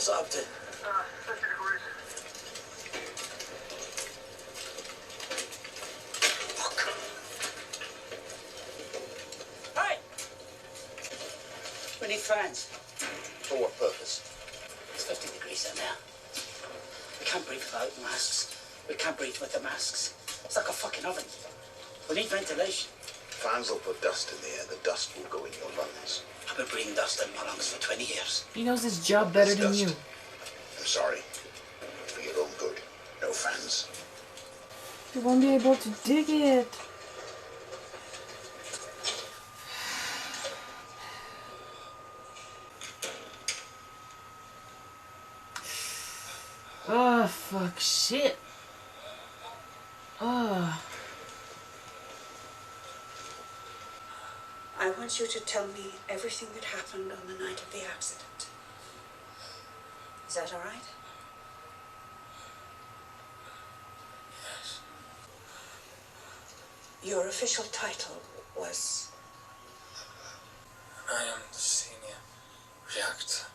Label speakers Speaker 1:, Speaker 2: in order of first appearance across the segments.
Speaker 1: What's it up to? Fuck. Hey! We need fans.
Speaker 2: For what purpose?
Speaker 1: It's 50 degrees in there. We can't breathe without masks. We can't breathe with the masks. It's like a fucking oven. We need ventilation.
Speaker 2: Fans will put dust in the air. The dust will go in your lungs.
Speaker 1: I've been breathing dust in my lungs for 20 years.
Speaker 3: He knows his job better than you.
Speaker 2: I'm sorry. For your own good. No fans.
Speaker 4: You won't be able to dig it.
Speaker 3: Oh, fuck, shit. Oh.
Speaker 1: I want you to tell me everything that happened on the night of the accident. Is that all right?
Speaker 5: Yes.
Speaker 1: Your official title was?
Speaker 5: I am the senior reactor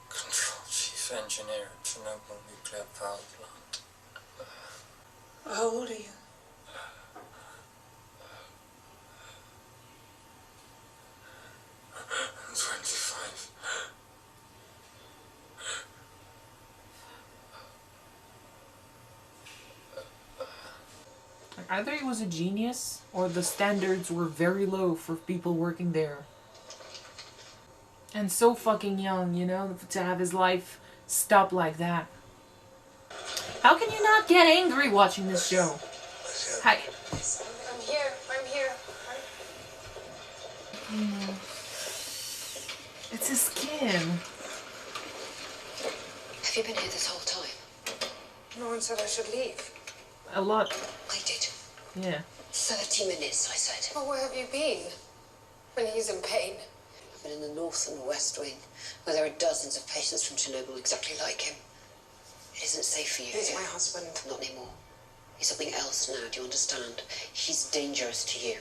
Speaker 5: control chief engineer at Chernobyl nuclear power plant.
Speaker 1: How old are you?
Speaker 5: I'm 25.
Speaker 3: Either he was a genius, or the standards were very low for people working there. And so fucking young, you know, to have his life stop like that. How can you not get angry watching this show? Hi.
Speaker 6: I'm here.
Speaker 3: It's his skin.
Speaker 6: Have you been here this whole time?
Speaker 7: No one said I should leave.
Speaker 3: A lot.
Speaker 6: I did.
Speaker 3: Yeah.
Speaker 6: 30 minutes, I said.
Speaker 7: Well, where have you been? When he's in pain.
Speaker 6: I've been in the north and the west wing, where there are dozens of patients from Chernobyl exactly like him. It isn't safe for you.
Speaker 7: He's my husband.
Speaker 6: Not anymore. He's something else now, do you understand? He's dangerous to you.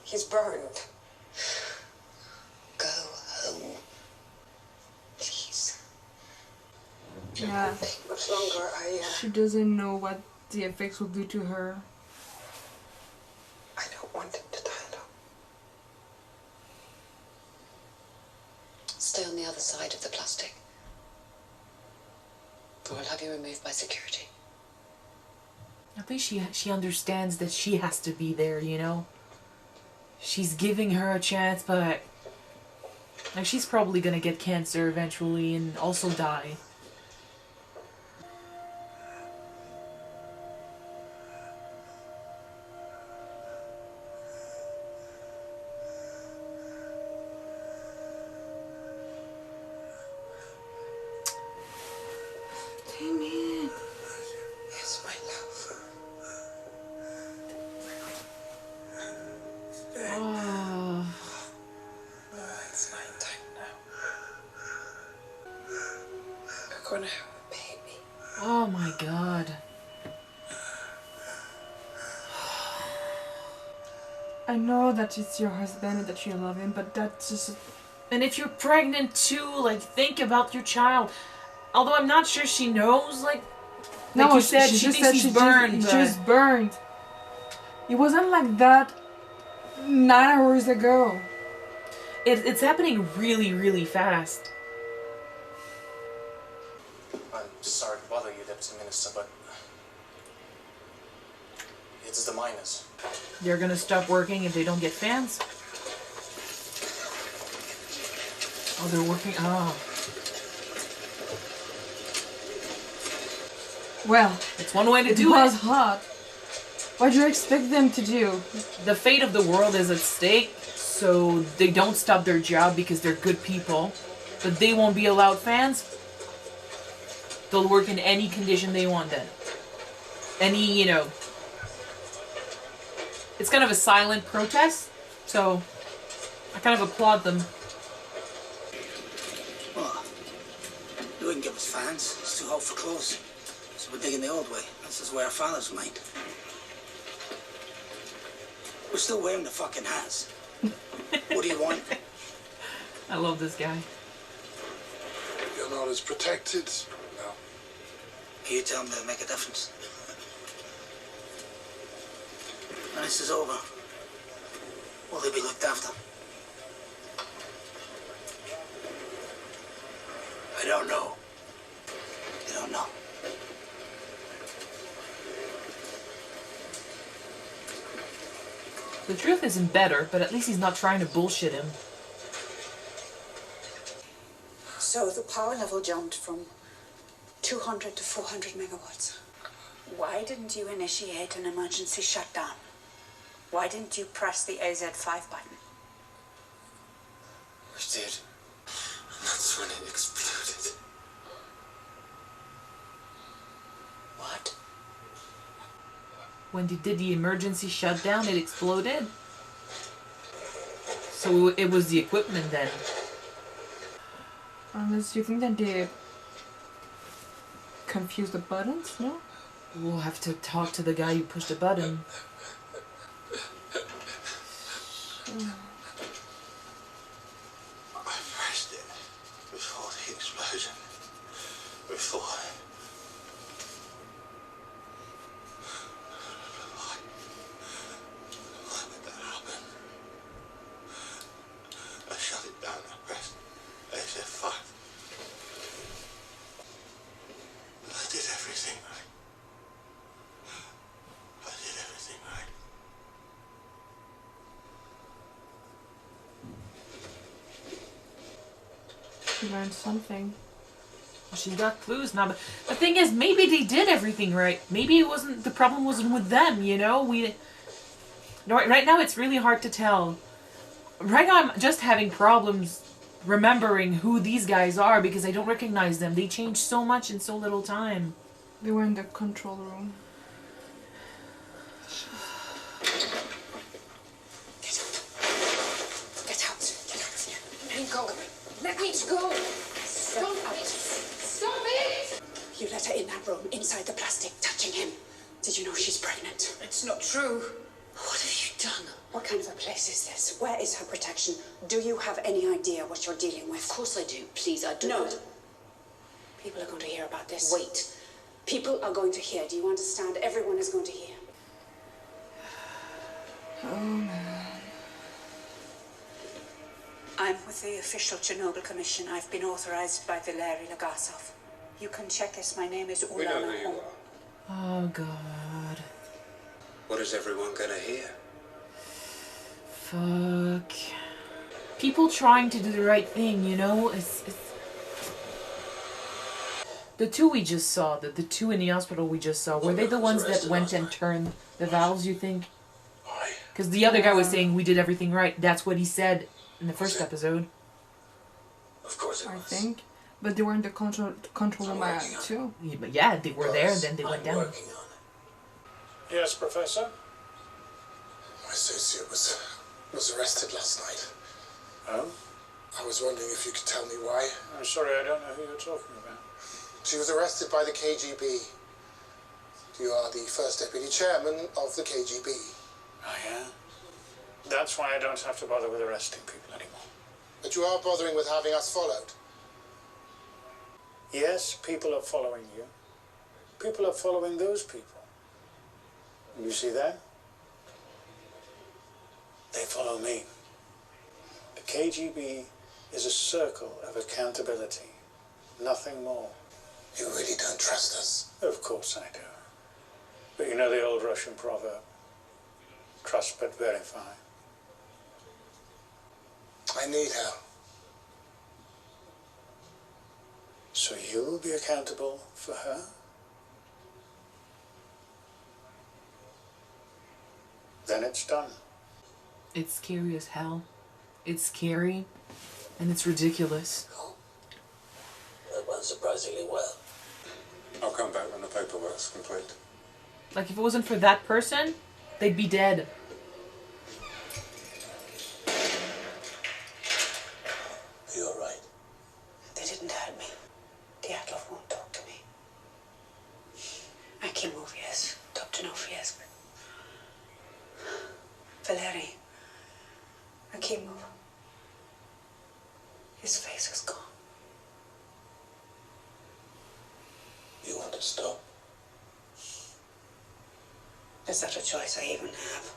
Speaker 7: He's burned.
Speaker 6: Go home. Please.
Speaker 4: Yeah.
Speaker 7: It take much longer.
Speaker 4: She doesn't know what the effects will do to her.
Speaker 7: I don't want him to die alone.
Speaker 6: Stay on the other side of the plastic. Or I'll have you removed by security.
Speaker 3: At least she understands that she has to be there, you know? She's giving her a chance, but like she's probably gonna get cancer eventually and also die.
Speaker 4: Damien.
Speaker 7: Yes, my love.
Speaker 3: Oh.
Speaker 7: It's night time now. We're gonna have a baby.
Speaker 3: Oh my god.
Speaker 4: I know that it's your husband and that you love him, but that's just...
Speaker 3: And if you're pregnant too, like think about your child. Although I'm not sure she knows, like
Speaker 4: No,
Speaker 3: you said,
Speaker 4: she
Speaker 3: she
Speaker 4: just
Speaker 3: thinks
Speaker 4: said
Speaker 3: he's
Speaker 4: she
Speaker 3: burned.
Speaker 4: He's
Speaker 3: but
Speaker 4: just burned. It wasn't like that 9 hours ago.
Speaker 3: it's happening really, really fast.
Speaker 8: I'm sorry to bother you, Deputy Minister, but it's the miners.
Speaker 3: They're gonna stop working if they don't get fans. Oh, they're working. Oh,
Speaker 4: Well,
Speaker 3: it's one way to
Speaker 4: it
Speaker 3: do
Speaker 4: was
Speaker 3: it.
Speaker 4: hot. What do you expect them to do?
Speaker 3: The fate of the world is at stake, so they don't stop their job because they're good people. But they won't be allowed fans. They'll work in any condition they want then. Any, you know. It's kind of a silent protest, so I kind of applaud them.
Speaker 1: Well, they wouldn't give us fans. It's too hot for clothes. So we're digging the old way. This is where our fathers mined. We're still wearing the fucking hats. What do you want?
Speaker 3: I love this guy.
Speaker 2: You You're not as protected.
Speaker 8: No.
Speaker 1: You tell them they'll make a difference. When this is over, will they be looked after?
Speaker 2: I don't know.
Speaker 1: You don't know.
Speaker 3: The truth isn't better, but at least he's not trying to bullshit him.
Speaker 9: So the power level jumped from 200 to 400 megawatts. Why didn't you initiate an emergency shutdown? Why didn't you press the AZ5 button?
Speaker 5: We did. And that's when it exploded.
Speaker 9: What?
Speaker 3: When they did the emergency shutdown, it exploded? So it was the equipment then.
Speaker 4: Unless you think that they confused the buttons, no?
Speaker 3: We'll have to talk to the guy who pushed the button.
Speaker 2: I pressed it before the explosion. Before. Why would that happen? I shut it down. I pressed AZ5. I did everything right. I did everything right.
Speaker 4: You learned something.
Speaker 3: She's got clues now, but the thing is, maybe they did everything right. Maybe it wasn't, the problem wasn't with them, you know? Right now it's really hard to tell. Right now I'm just having problems remembering who these guys are because I don't recognize them. They changed so much in so little time.
Speaker 4: They were in the control room.
Speaker 9: Get out. Get out. Get out of here. Let me go. Let me go. Stop it. Stop it. You let her in that room, inside the plastic, touching him. Did you know she's pregnant?
Speaker 6: It's not true. What have you done?
Speaker 9: What kind of a place is this? Where is her protection? Do you have any idea what you're dealing with?
Speaker 6: Of course I do. Please, I don't.
Speaker 9: No. People are going to hear about this.
Speaker 6: Wait.
Speaker 9: People are going to hear. Do you understand? Everyone is going to hear.
Speaker 4: Oh man.
Speaker 9: I'm with the official Chernobyl Commission. I've been authorized by Valery Legasov. You can check this. My name is Ula.
Speaker 10: We know who you are.
Speaker 3: Oh god.
Speaker 10: What is everyone gonna hear?
Speaker 3: Fuck. People trying to do the right thing, you know? It's... The two we just saw, the two in the hospital we just saw, were they the ones that went and turned the valves, you think?
Speaker 2: Why?
Speaker 3: Because the other guy was saying we did everything right. That's what he said in the first episode.
Speaker 10: Of course it
Speaker 4: I
Speaker 10: was.
Speaker 4: think. But they were in the control room too.
Speaker 3: Yeah, but yeah, they were there and then they went
Speaker 10: I'm
Speaker 3: down.
Speaker 10: working on it.
Speaker 8: Yes, Professor?
Speaker 2: My associate was arrested last night.
Speaker 8: Oh?
Speaker 2: I was wondering if you could tell me why.
Speaker 8: I'm sorry, I don't know who you're talking about.
Speaker 2: She was arrested by the KGB. You are the first deputy chairman of the KGB.
Speaker 8: Oh, yeah? That's why I don't have to bother with arresting people anymore.
Speaker 2: But you are bothering with having us followed.
Speaker 8: Yes, people are following you. People are following those people. You see that? They follow me. The KGB is a circle of accountability. Nothing more.
Speaker 2: You really don't trust us.
Speaker 8: Of course I do. But you know the old Russian proverb, trust but verify.
Speaker 2: I need her.
Speaker 8: So you will be accountable for her? Then it's done.
Speaker 3: It's scary as hell. It's scary and it's ridiculous.
Speaker 10: Oh. That went surprisingly well.
Speaker 8: I'll come back when the paperwork's complete.
Speaker 3: Like, if it wasn't for that person, they'd be dead.
Speaker 10: You're right.
Speaker 9: They didn't hurt me. Dyatlov won't talk to me. Akimov, yes. Dobtonov, yes. Valery. Akimov. His face is gone.
Speaker 10: to stop.
Speaker 9: Is that a choice I even have?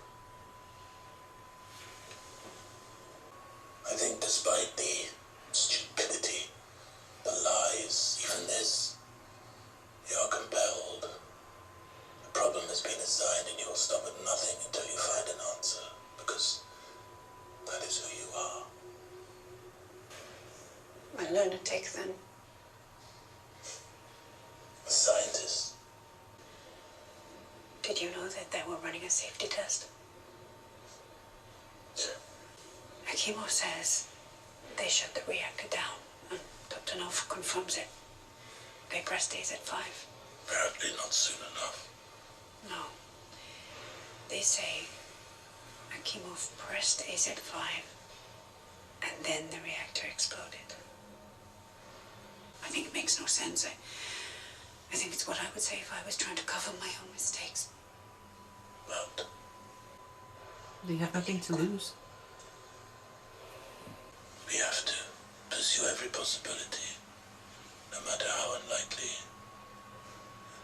Speaker 10: I think despite the stupidity, the lies, even this, you're compelled. The problem has been assigned and you will stop at nothing until you find an answer, because that is who you are.
Speaker 9: A lunatic, then.
Speaker 10: A scientist.
Speaker 9: Did you know that they were running a safety test?
Speaker 10: Sure.
Speaker 9: Akimo says they shut the reactor down, and Dr. Nov confirms it. They pressed AZ5.
Speaker 10: Apparently not soon enough.
Speaker 9: No. They say Akimov pressed AZ5, and then the reactor exploded. I think it makes no sense. I think it's what I would say if I was trying to cover my own mistakes.
Speaker 10: But
Speaker 3: They have nothing to lose.
Speaker 10: we have to pursue every possibility, no matter how unlikely,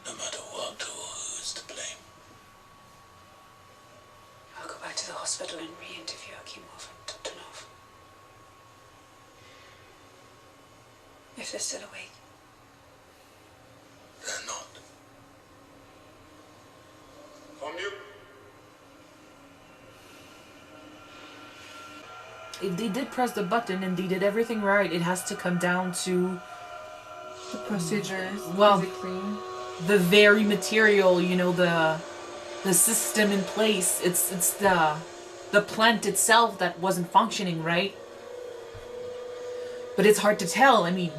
Speaker 10: no matter what or who is to blame.
Speaker 9: I'll go back to the hospital and re-interview Akimov and Dr. Nov. If they're still awake.
Speaker 10: They're not.
Speaker 2: On mute.
Speaker 3: If they did press the button and they did everything right, it has to come down to
Speaker 4: The procedures,
Speaker 3: Well-
Speaker 4: basically.
Speaker 3: the very material, you know, the system in place. It's the plant itself that wasn't functioning right. But it's hard to tell. I mean,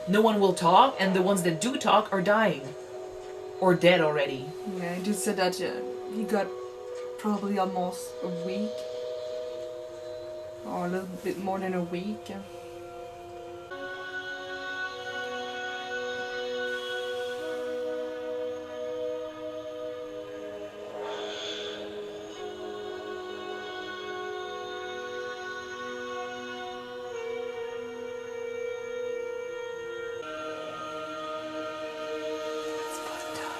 Speaker 3: no one will talk, and the ones that do talk are dying or dead already.
Speaker 4: Yeah, he just said that he got probably almost a week. Or a little bit more than a week.
Speaker 9: It's fucked up.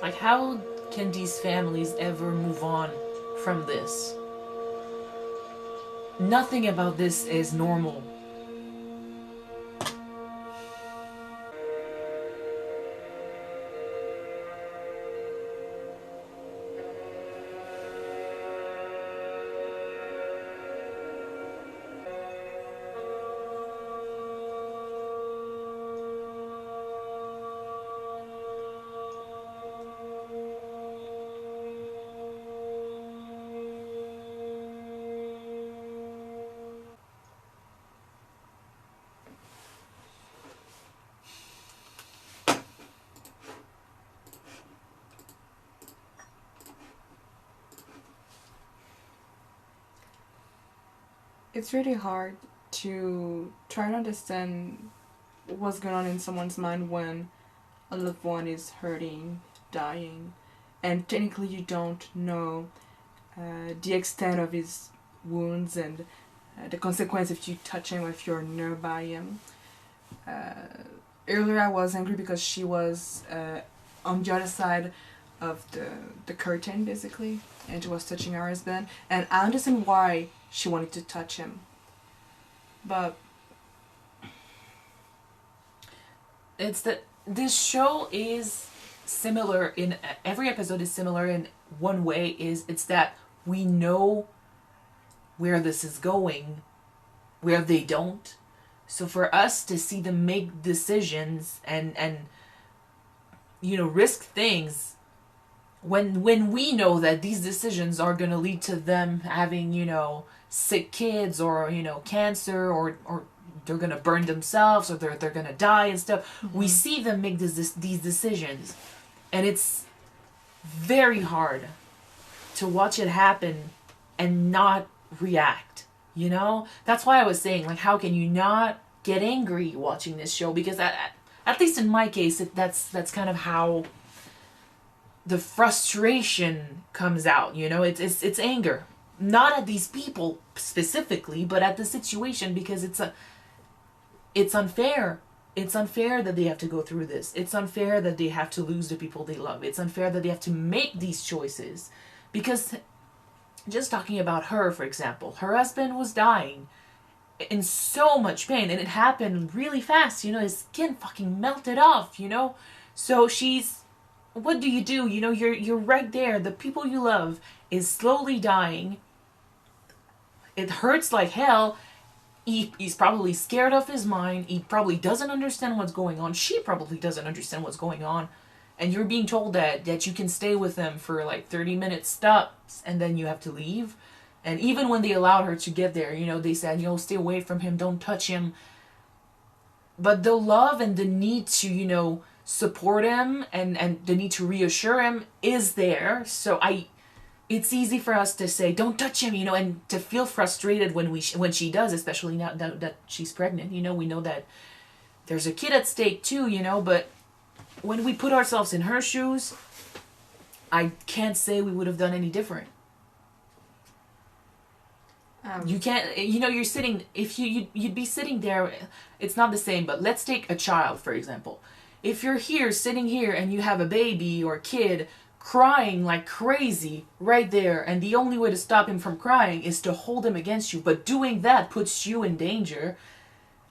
Speaker 3: Like, how can these families ever move on from this? Nothing about this is normal.
Speaker 4: It's really hard to try to understand what's going on in someone's mind when a loved one is hurting, dying, and technically you don't know the extent of his wounds and the consequence if you touch him or if you're nearby him. Earlier I was angry because she was on the other side of the curtain basically, and she was touching her husband, and I understand why she wanted to touch him, but
Speaker 3: It's that this show is similar in every episode is similar in one way, is it's that we know where this is going, where they don't. So for us to see them make decisions and you know, risk things when we know that these decisions are going to lead to them having, you know, sick kids or, you know, cancer or they're going to burn themselves or they're going to die and stuff. We see them make these decisions. And it's very hard to watch it happen and not react, you know? That's why I was saying, like, how can you not get angry watching this show? Because at least in my case, that's kind of how the frustration comes out, you know? It's anger. Not at these people specifically, but at the situation, because it's unfair. It's unfair that they have to go through this. It's unfair that they have to lose the people they love. It's unfair that they have to make these choices. Because, just talking about her, for example, her husband was dying in so much pain, and it happened really fast, you know, his skin fucking melted off, you know? So what do? You know, you're right there. The people you love is slowly dying. It hurts like hell. He's probably scared of his mind. He probably doesn't understand what's going on. She probably doesn't understand what's going on. And you're being told that you can stay with them for like 30 minutes stops, and then you have to leave. And even when they allowed her to get there, you know, they said, you know, stay away from him, don't touch him. But the love and the need to, you know, support him and the need to reassure him is there. So it's easy for us to say, don't touch him, you know, and to feel frustrated when she does, especially now that she's pregnant. You know, we know that there's a kid at stake too, you know, but when we put ourselves in her shoes, I can't say we would have done any different. You can't, you know, you're sitting, if you'd be sitting there, it's not the same, but let's take a child, for example. If you're sitting here, and you have a baby or a kid crying like crazy right there, and the only way to stop him from crying is to hold him against you, but doing that puts you in danger,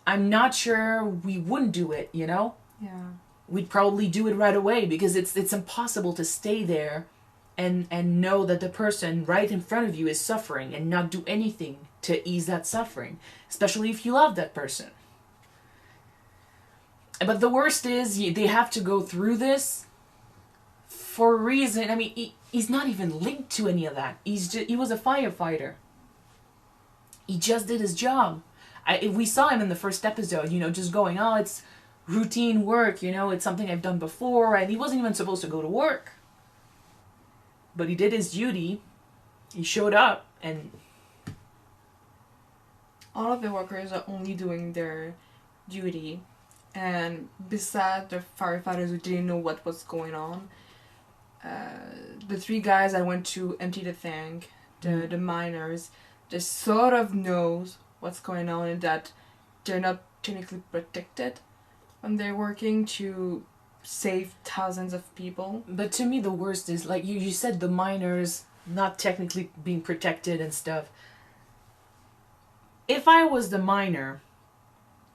Speaker 3: I'm not sure we wouldn't do it, you know?
Speaker 4: Yeah.
Speaker 3: We'd probably do it right away, because it's impossible to stay there and know that the person right in front of you is suffering and not do anything to ease that suffering, especially if you love that person. But the worst is they have to go through this for a reason. I mean, he's not even linked to any of that. He was a firefighter. He just did his job. We saw him in the first episode, you know, just going, oh, it's routine work, you know, it's something I've done before, and he wasn't even supposed to go to work. But he did his duty. He showed up, and
Speaker 4: all of the workers are only doing their duty, and besides the firefighters who didn't know what was going on, the 3 guys that went to empty the tank, the miners, they sort of knows what's going on, and that they're not technically protected when they're working to save thousands of people.
Speaker 3: But to me, the worst is, like you said, the miners not technically being protected and stuff. If I was the miner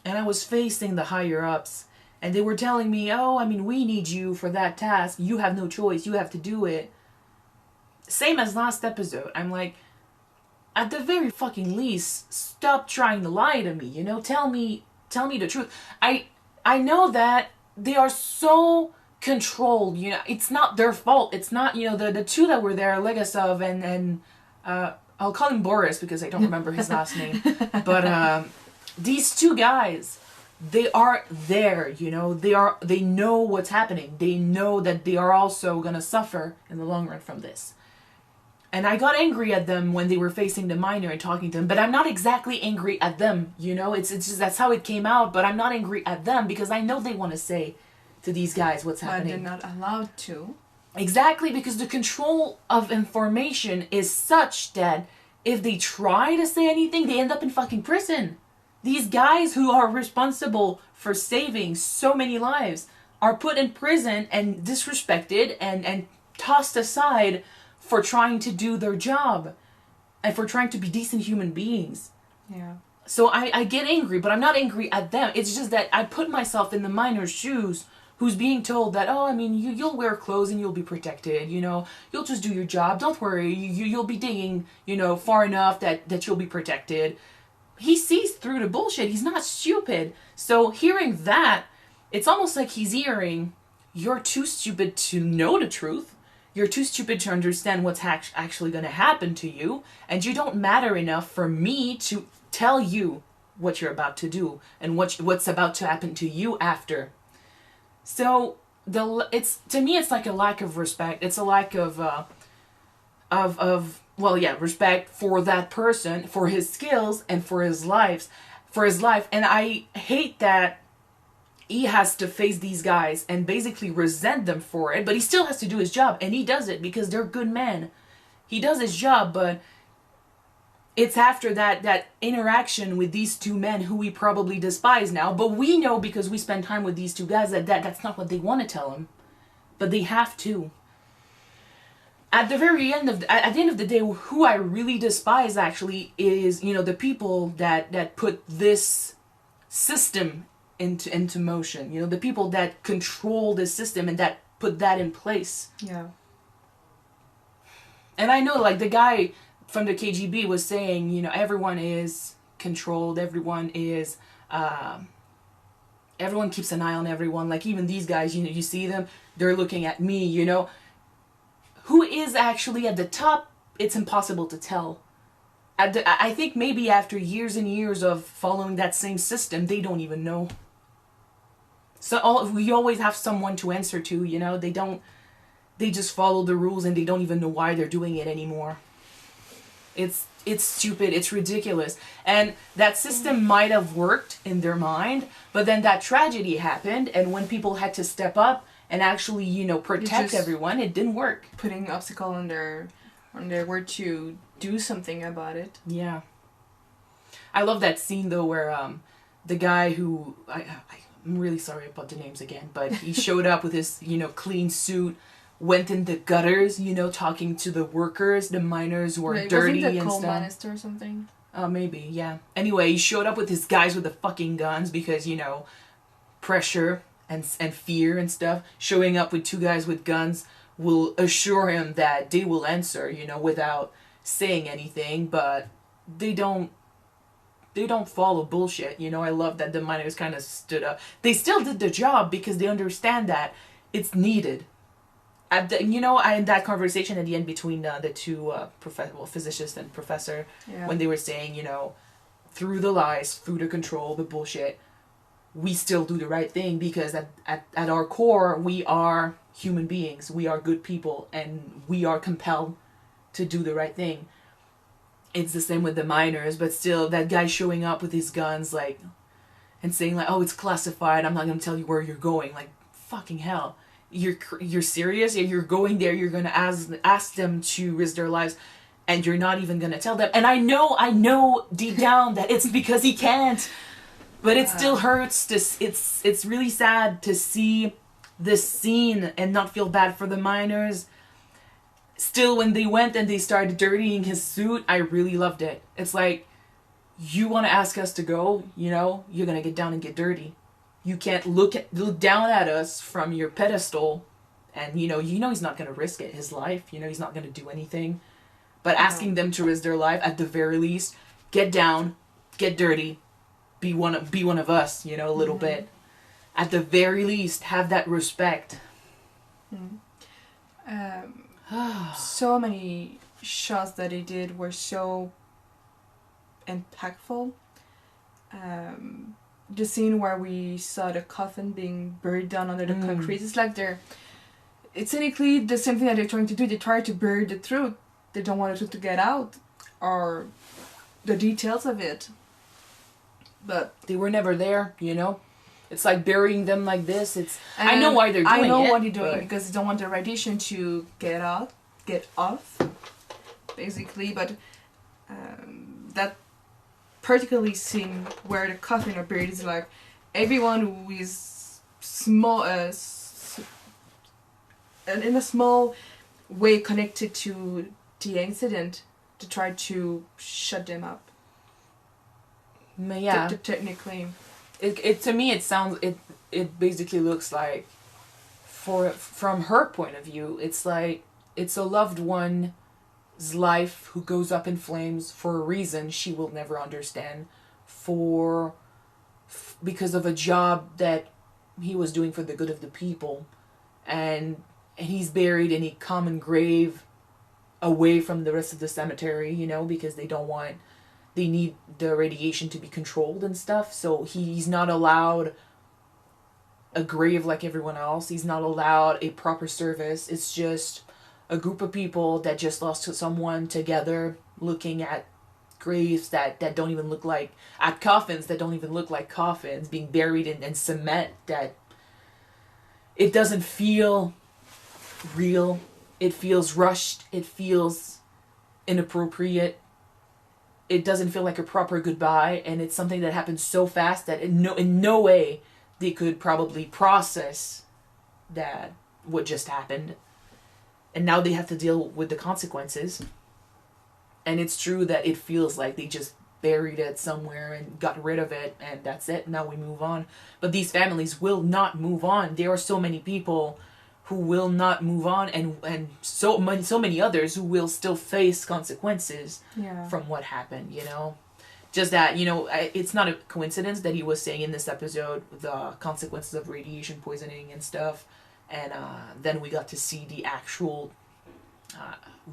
Speaker 3: and I was facing the higher ups and they were telling me, oh, I mean, we need you for that task, you have no choice, you have to do it. Same as last episode. I'm like, at the very fucking least, stop trying to lie to me, you know? Tell me the truth. I know that they are so controlled, you know, it's not their fault. It's not, you know, the 2 that were there, Legasov and I'll call him Boris because I don't remember his last name. But these 2 guys, they are there, you know, they know what's happening. They know that they are also gonna suffer in the long run from this. And I got angry at them when they were facing the miner and talking to them, but I'm not exactly angry at them, you know? It's just that's how it came out, but I'm not angry at them because I know they want to say to these guys what's happening.
Speaker 4: But they're not allowed to.
Speaker 3: Exactly, because the control of information is such that if they try to say anything, they end up in fucking prison. These guys who are responsible for saving so many lives are put in prison and disrespected and tossed aside for trying to do their job and for trying to be decent human beings.
Speaker 4: Yeah.
Speaker 3: So I get angry, but I'm not angry at them. It's just that I put myself in the miner's shoes who's being told that, oh, I mean, you'll wear clothes and you'll be protected, you know, you'll just do your job, don't worry, you'll be digging, you know, far enough that you'll be protected. He sees through the bullshit. He's not stupid. So hearing that, it's almost like he's hearing, you're too stupid to know the truth. You're too stupid to understand what's actually going to happen to you. And you don't matter enough for me to tell you what you're about to do and what's about to happen to you after. So it's, to me, it's like a lack of respect. It's a lack of well, yeah, respect for that person, for his skills, and for his life. And I hate that he has to face these guys and basically resent them for it, but he still has to do his job, and he does it because they're good men. He does his job, but it's after that interaction with these two men who we probably despise now, but we know because we spend time with these two guys that's not what they want to tell him, but they have to. At the end of the day, who I really despise actually is, the people that put this system into motion. The people that control this system and that put that in place.
Speaker 4: Yeah.
Speaker 3: And I know, like, the guy from the KGB was saying, everyone is controlled, everyone is, everyone keeps an eye on everyone, like, even these guys, you see them, they're looking at me, Who is actually at the top, it's impossible to tell. I think maybe after years and years of following that same system, they don't even know. So we always have someone to answer to, they just follow the rules and they don't even know why they're doing it anymore. It's stupid, it's ridiculous. And that system might have worked in their mind, but then that tragedy happened, and when people had to step up and actually, protect everyone, it didn't work.
Speaker 4: Putting obstacle on their word to do something about it.
Speaker 3: Yeah. I love that scene though where the guy who I'm really sorry about the names again, but he showed up with his, clean suit, went in the gutters, talking to the workers, the miners who are dirty
Speaker 4: wasn't the
Speaker 3: and
Speaker 4: coal
Speaker 3: stuff.
Speaker 4: minister or something?
Speaker 3: Maybe, yeah. Anyway, he showed up with his guys with the fucking guns because, pressure and fear and stuff. Showing up with two guys with guns will assure him that they will answer, without saying anything, but they don't follow bullshit. I love that the miners kind of stood up. They still did the job because they understand that it's needed. In that conversation at the end between the two physicist and professor, when they were saying, through the lies, through the control, the bullshit, we still do the right thing because at our core, we are human beings. We are good people, and we are compelled to do the right thing. It's the same with the miners, but still, that guy showing up with his guns, like, and saying, like, oh, it's classified, I'm not going to tell you where you're going. Like, fucking hell. You're serious? You're going there, you're going to ask them to risk their lives, and you're not even going to tell them. And I know deep down that it's because he can't. But it still hurts. It's really sad to see this scene and not feel bad for the miners. Still, when they went and they started dirtying his suit, I really loved it. It's like, you want to ask us to go, you're going to get down and get dirty. You can't look down at us from your pedestal and, he's not going to risk it, his life. He's not going to do anything. But asking them to risk their life, at the very least, get down, get dirty, be one of us, a little bit. At the very least, have that respect.
Speaker 4: So many shots that they did were so impactful. The scene where we saw the coffin being buried down under the concrete, it's like it's technically the same thing that they're trying to do. They try to bury the truth. They don't want the truth to get out, or the details of it. But
Speaker 3: they were never there, It's like burying them like this. I know why they're doing it.
Speaker 4: I know what they're doing because they don't want the radiation to get off, basically. But that particularly scene where the coffin are buried is like everyone who is small, in a small way connected to the incident, to try to shut them up.
Speaker 3: Yeah.
Speaker 4: Technically.
Speaker 3: It to me it basically looks like, from her point of view, it's like it's a loved one's life who goes up in flames for a reason she will never understand, because of a job that he was doing for the good of the people, and he's buried in a common grave away from the rest of the cemetery, because they need the radiation to be controlled and stuff, so he's not allowed a grave like everyone else. He's not allowed a proper service. It's just a group of people that just lost someone together, looking at graves that don't even look like, at coffins that don't even look like coffins, being buried in cement that it doesn't feel real. It feels rushed. It feels inappropriate. It doesn't feel like a proper goodbye, and it's something that happens so fast that in no way they could probably process that what just happened. And now they have to deal with the consequences. And it's true that it feels like they just buried it somewhere and got rid of it, and that's it. Now we move on. But these families will not move on. There are so many people who will not move on, and so many others who will still face consequences from what happened, you know? Just that, you know, it's not a coincidence that he was saying in this episode the consequences of radiation poisoning and stuff. And then we got to see the actual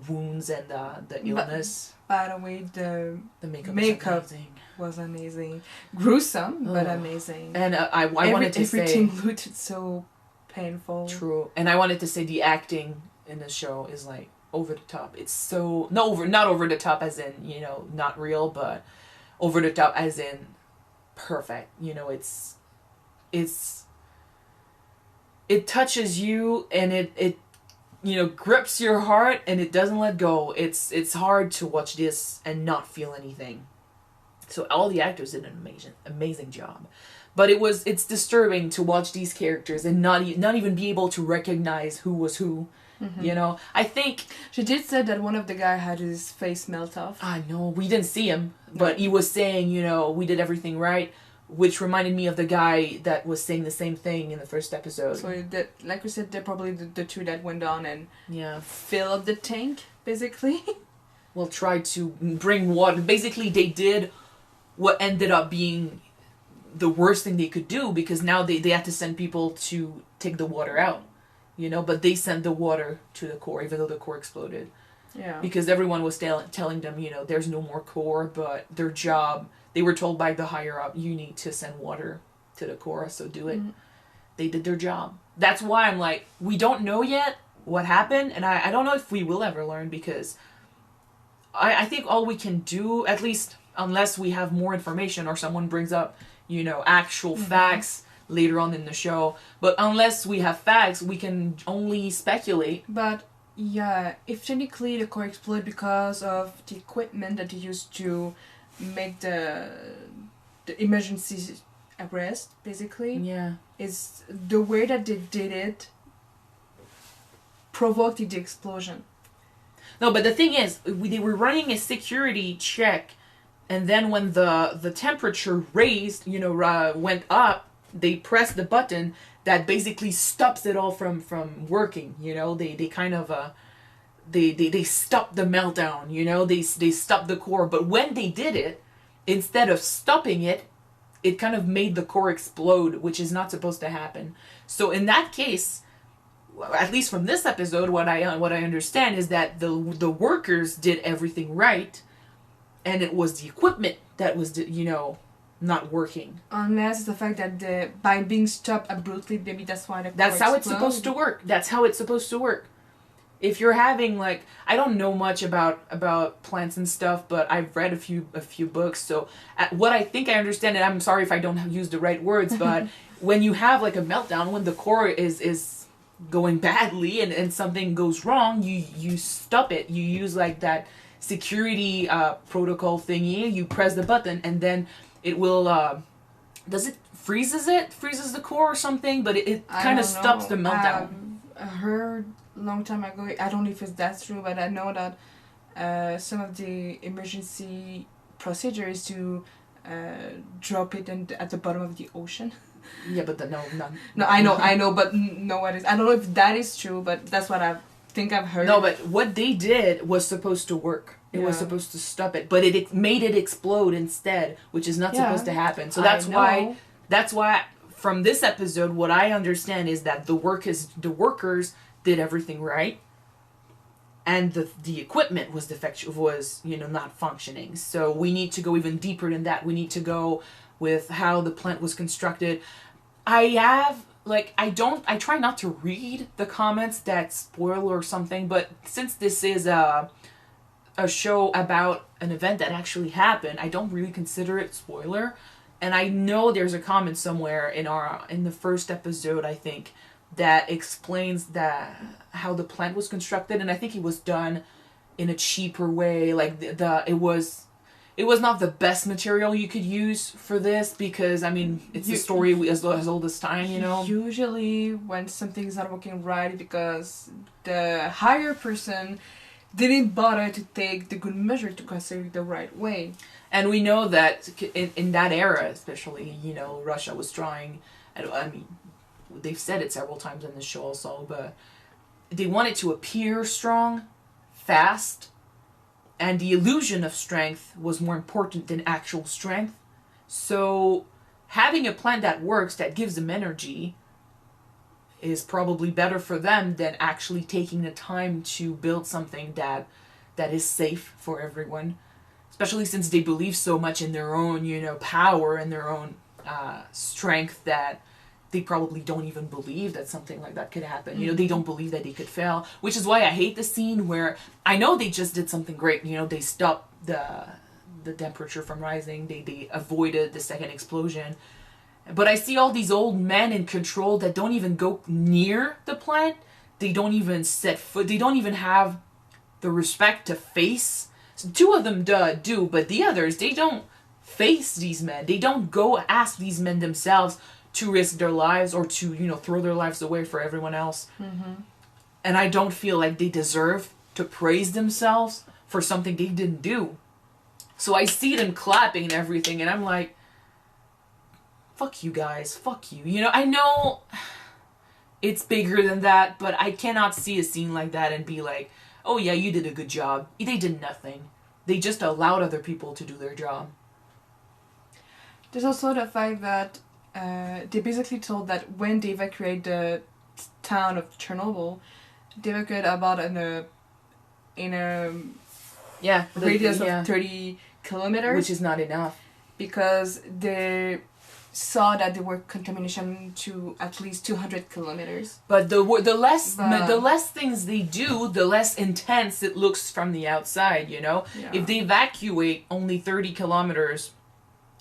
Speaker 3: wounds and the illness.
Speaker 4: By the way, the
Speaker 3: makeup
Speaker 4: was amazing. Gruesome, but amazing.
Speaker 3: And I wanted to say...
Speaker 4: Everything looked so painful.
Speaker 3: True. And I wanted to say the acting in the show is, like, over the top. It's so... not over the top as in, you know, not real, but over the top as in perfect. You know, it touches you, and it you know, grips your heart, and it doesn't let go. It's hard to watch this and not feel anything. So all the actors did an amazing job. But it's disturbing to watch these characters and not even be able to recognize who was who. Mm-hmm. You know, I think
Speaker 4: she did say that one of the guy had his face melt off.
Speaker 3: I know, we didn't see him, but he was saying, you know, we did everything right, which reminded me of the guy that was saying the same thing in the first episode.
Speaker 4: So that, like we said, they're probably the two that went on and fill up the tank, basically.
Speaker 3: Well, try to bring water. Basically, they did what ended up being the worst thing they could do, because now they had to send people to take the water out. You know, but they sent the water to the core, even though the core exploded. Yeah. Because everyone was telling them, you know, there's no more core, but their job, they were told by the higher up, you need to send water to the core, so do it. Mm-hmm. They did their job. That's why I'm like, we don't know yet what happened, and I don't know if we will ever learn, because I think all we can do, at least unless we have more information or someone brings up, you know, actual facts later on in the show, but unless we have facts, we can only speculate.
Speaker 4: But yeah, if technically the core exploded because of the equipment that they used to make the emergency arrest, basically, is the way that they did it provoked the explosion.
Speaker 3: No, but the thing is, they were running a security check, and then when the temperature raised, you know, went up, they press the button that basically stops it all from working. You know, they kind of they stop the meltdown. You know, they stop the core. But when they did it, instead of stopping it, it kind of made the core explode, which is not supposed to happen. So in that case, at least from this episode, what I understand is that the workers did everything right, and it was the equipment that was, you know, not working.
Speaker 4: Unless the fact that by being stopped abruptly, maybe that's why the core
Speaker 3: That's how it's supposed to work. That's how it's supposed to work. If you're having, like, I don't know much about plants and stuff, but I've read a few books, so what I think I understand, and I'm sorry if I don't use the right words, but when you have like a meltdown, when the core is going badly and something goes wrong, you stop it. You use like that security protocol thingy, you press the button, and then it will freezes the core or something, but it kind of stops the meltdown.
Speaker 4: I heard a long time ago, I don't know if that's true, but I know that some of the emergency procedure is to drop it at the bottom of the ocean.
Speaker 3: Yeah, but no.
Speaker 4: No, I know, but no, what is? I don't know if that is true, but that's what I think I've heard.
Speaker 3: No, but what they did was supposed to work. It was supposed to stop it, but it made it explode instead, which is not supposed to happen. So that's why from this episode, what I understand is that the workers did everything right, and the equipment was defective, was, you know, not functioning. So we need to go even deeper than that. We need to go with how the plant was constructed. I have like, I try not to read the comments that spoil or something, but since this is a show about an event that actually happened, I don't really consider it spoiler. And I know there's a comment somewhere in the first episode, I think, that explains how the plant was constructed, and I think it was done in a cheaper way. Like it was not the best material you could use for this, because I mean it's a story as old as time, you know.
Speaker 4: Usually when something's not working right, because the higher person didn't bother to take the good measure to construct it the right way.
Speaker 3: And we know that in that era, especially, you know, Russia was trying. I mean, they've said it several times in the show also, but they wanted to appear strong, fast, and the illusion of strength was more important than actual strength. So having a plan that works, that gives them energy, is probably better for them than actually taking the time to build something that is safe for everyone. Especially since they believe so much in their own, you know, power and their own strength, that they probably don't even believe that something like that could happen. Mm-hmm. You know, they don't believe that they could fail, which is why I hate the scene where I know they just did something great. You know, they stopped the temperature from rising. They avoided the second explosion. But I see all these old men in control that don't even go near the plant. They don't even set foot. They don't even have the respect to face. So 2 of them do, but the others, they don't face these men. They don't go ask these men themselves to risk their lives or to, you know, throw their lives away for everyone else. Mm-hmm. And I don't feel like they deserve to praise themselves for something they didn't do. So I see them clapping and everything, and I'm like, fuck you guys, fuck you. You know, I know it's bigger than that, but I cannot see a scene like that and be like, oh yeah, you did a good job. They did nothing. They just allowed other people to do their job.
Speaker 4: There's also the fact that they basically told that when they evacuated the town of Chernobyl, they evacuated about in a radius of 30 kilometers.
Speaker 3: Which is not enough.
Speaker 4: Because they saw that there were contamination to at least 200 kilometers.
Speaker 3: But the less things they do, the less intense it looks from the outside, you know? Yeah. If they evacuate only 30 kilometers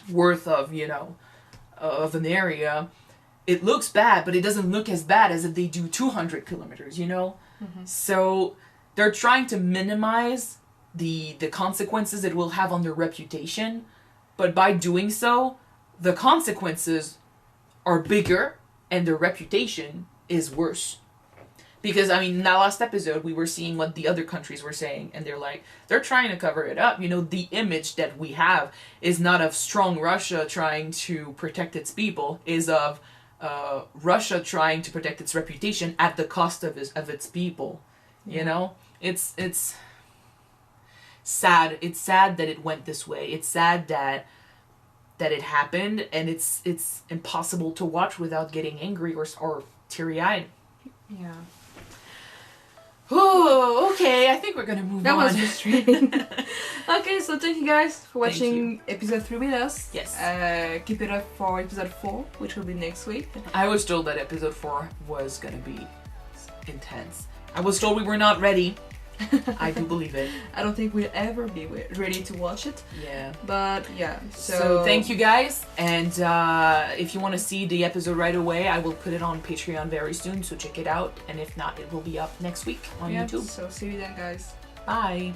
Speaker 3: worth of, you know, of an area, it looks bad, but it doesn't look as bad as if they do 200 kilometers, you know? Mm-hmm. So they're trying to minimize the consequences it will have on their reputation, but by doing so, the consequences are bigger and their reputation is worse. Because, I mean, in that last episode, we were seeing what the other countries were saying, and they're trying to cover it up. You know, the image that we have is not of strong Russia trying to protect its people, is of Russia trying to protect its reputation at the cost of its people. Yeah. You know? It's sad. It's sad that it went this way. It's sad that it happened, and it's impossible to watch without getting angry or teary-eyed.
Speaker 4: Yeah.
Speaker 3: Oh, okay. I think we're gonna move on.
Speaker 4: That was frustrating. Okay, so thank you guys for watching episode 3 with us.
Speaker 3: Yes.
Speaker 4: Keep it up for episode 4, which will be next week.
Speaker 3: I was told that episode 4 was gonna be intense. I was told we were not ready. I do believe it.
Speaker 4: I don't think we'll ever be ready to watch it.
Speaker 3: Yeah.
Speaker 4: But yeah,
Speaker 3: so thank you guys, and if you want to see the episode right away, I will put it on Patreon very soon, so check it out, and if not, it will be up next week on YouTube.
Speaker 4: So see you then, guys.
Speaker 3: Bye.